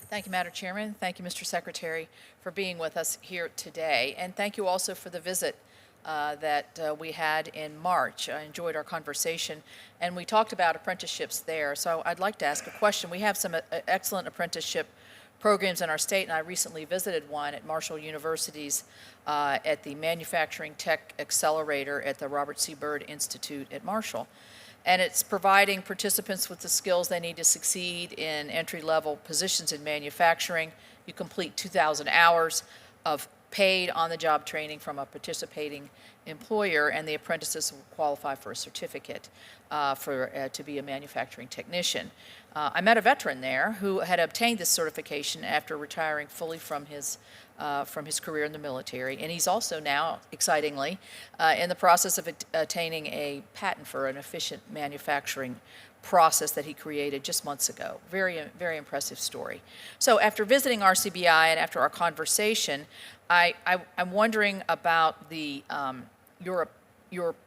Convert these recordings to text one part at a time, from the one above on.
Thank you, Madam Chairman. Thank you, Mr. Secretary, for being with us here today. And thank you also for the visit that we had in March. I enjoyed our conversation, and we talked about apprenticeships there. So I'd like to ask a question. We have some excellent apprenticeship programs in our state, and I recently visited one at Marshall University's at the Manufacturing Tech Accelerator at the Robert C. Byrd Institute at Marshall. And it's providing participants with the skills they need to succeed in entry-level positions in manufacturing. You complete 2,000 hours of paid on-the-job training from a participating employer, and the apprentices will qualify for a certificate to be a manufacturing technician. I met a veteran there who had obtained this certification after retiring fully from his career in the military, and he's also now, excitingly, in the process of attaining a patent for an efficient manufacturing process that he created just months ago. Very, very impressive story. So after visiting RCBI and after our conversation, I'm wondering about your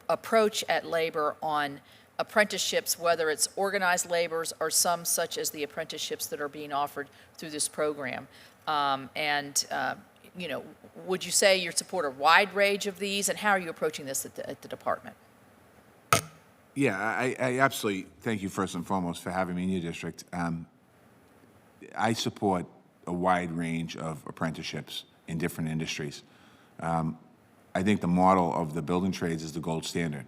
approach at labor on apprenticeships, whether it's organized labors or some such as the apprenticeships that are being offered through this program. You know, would you say you support a wide range of these, and how are you approaching this at the department? Yeah, I absolutely thank you first and foremost for having me in your district. I support a wide range of apprenticeships in different industries. I think the model of the building trades is the gold standard.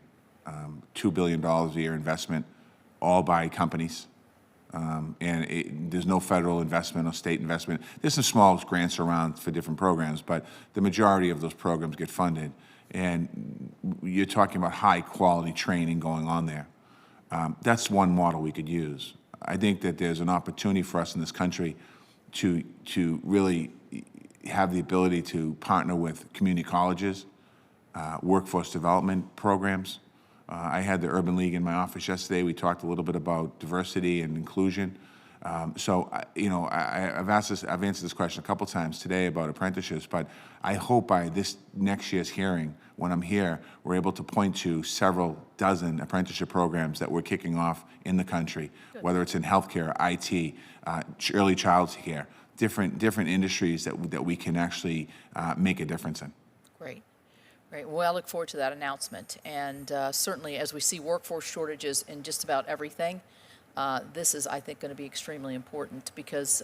$2 billion a year investment, all by companies. There's no federal investment or state investment. There's some small grants around for different programs, but the majority of those programs get funded. And you're talking about high quality training going on there. That's one model we could use. I think that there's an opportunity for us in this country to really have the ability to partner with community colleges, workforce development programs. I had the Urban League in my office yesterday. We talked a little bit about diversity and inclusion. You know, I've answered this question a couple times today about apprenticeships, but I hope by this next year's hearing, when I'm here, we're able to point to several dozen apprenticeship programs that we're kicking off in the country, whether it's in healthcare, IT, early childhood care, different industries that we can actually make a difference in. Great. Great. Well, I look forward to that announcement. And certainly, as we see workforce shortages in just about everything, this is, I think, going to be extremely important because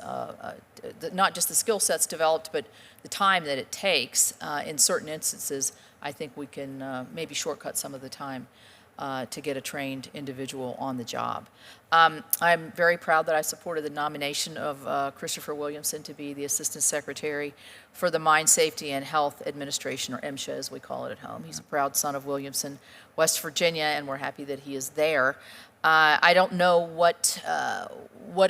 not just the skill sets developed, but the time that it takes. In certain instances, I think we can maybe shortcut some of the time to get a trained individual on the job. I'm very proud that I supported the nomination of Christopher Williamson to be the Assistant Secretary for the Mine Safety and Health Administration, or MSHA as we call it at home. He's a proud son of Williamson, West Virginia, and we're happy that he is there. I don't know what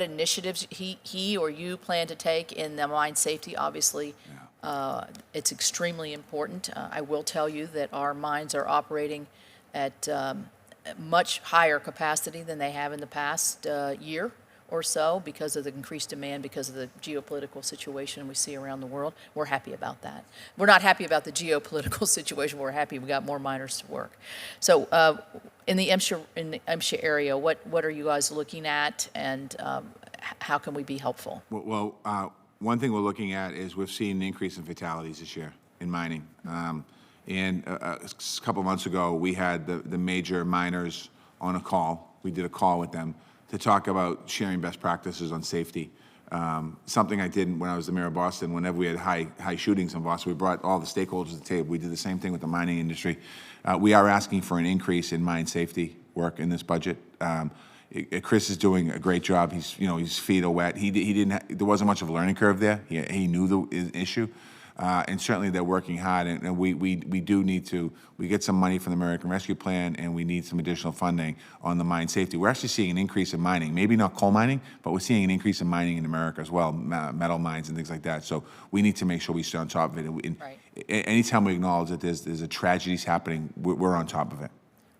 initiatives he or you plan to take in the mine safety. Obviously, it's extremely important. I will tell you that our mines are operating at much higher capacity than they have in the past year or so because of the increased demand, because of the geopolitical situation we see around the world. We're happy about that. We're not happy about the geopolitical situation. We're happy we got more miners to work. So in the MSHA area, what are you guys looking at, and how can we be helpful? Well, one thing we're looking at is we've seen an increase in fatalities this year in mining. And a couple months ago, we had the major miners on a call. We did a call with them to talk about sharing best practices on safety. Something I did when I was the mayor of Boston. Whenever we had high shootings in Boston, we brought all the stakeholders to the table. We did the same thing with the mining industry. We are asking for an increase in mine safety work in this budget. Chris is doing a great job. His feet are wet. There wasn't much of a learning curve there. He knew the issue. And certainly they're working hard, and we do need to, we get some money from the American Rescue Plan, and we need some additional funding on the mine safety. We're actually seeing an increase in mining, maybe not coal mining, but we're seeing an increase in mining in America as well, metal mines and things like that. So we need to make sure we stay on top of it. And right. Anytime we acknowledge that there's a tragedies happening, we're on top of it.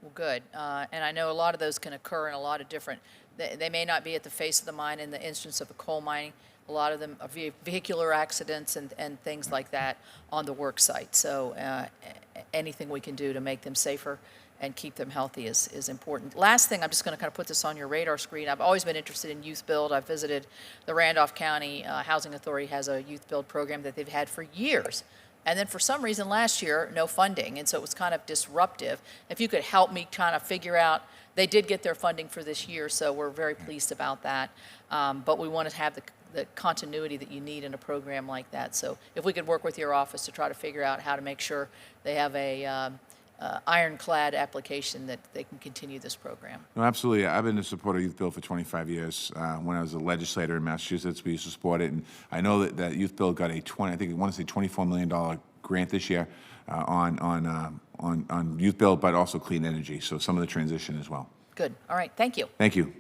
Well, good. And I know a lot of those can occur in a lot of different, they may not be at the face of the mine in the instance of a coal mining. A lot of them are vehicular accidents and things like that on the work site. So anything we can do to make them safer and keep them healthy is important. Last thing, I'm just going to kind of put this on your radar screen. I've always been interested in youth build. I've visited the Randolph County Housing Authority has a youth build program that they've had for years. And then for some reason last year, no funding, and so it was kind of disruptive. If you could help me kind of figure out, they did get their funding for this year, so we're very pleased about that. But we want to have the continuity that you need in a program like that. So if we could work with your office to try to figure out how to make sure they have a ironclad application that they can continue this program. No, absolutely. I've been a supporter of Youth Bill for 25 years. When I was a legislator in Massachusetts, we used to support it, and I know that Youth Bill got a I want to say $24 million grant this year on Youth Bill, but also clean energy. So some of the transition as well. Good. All right. Thank you. Thank you.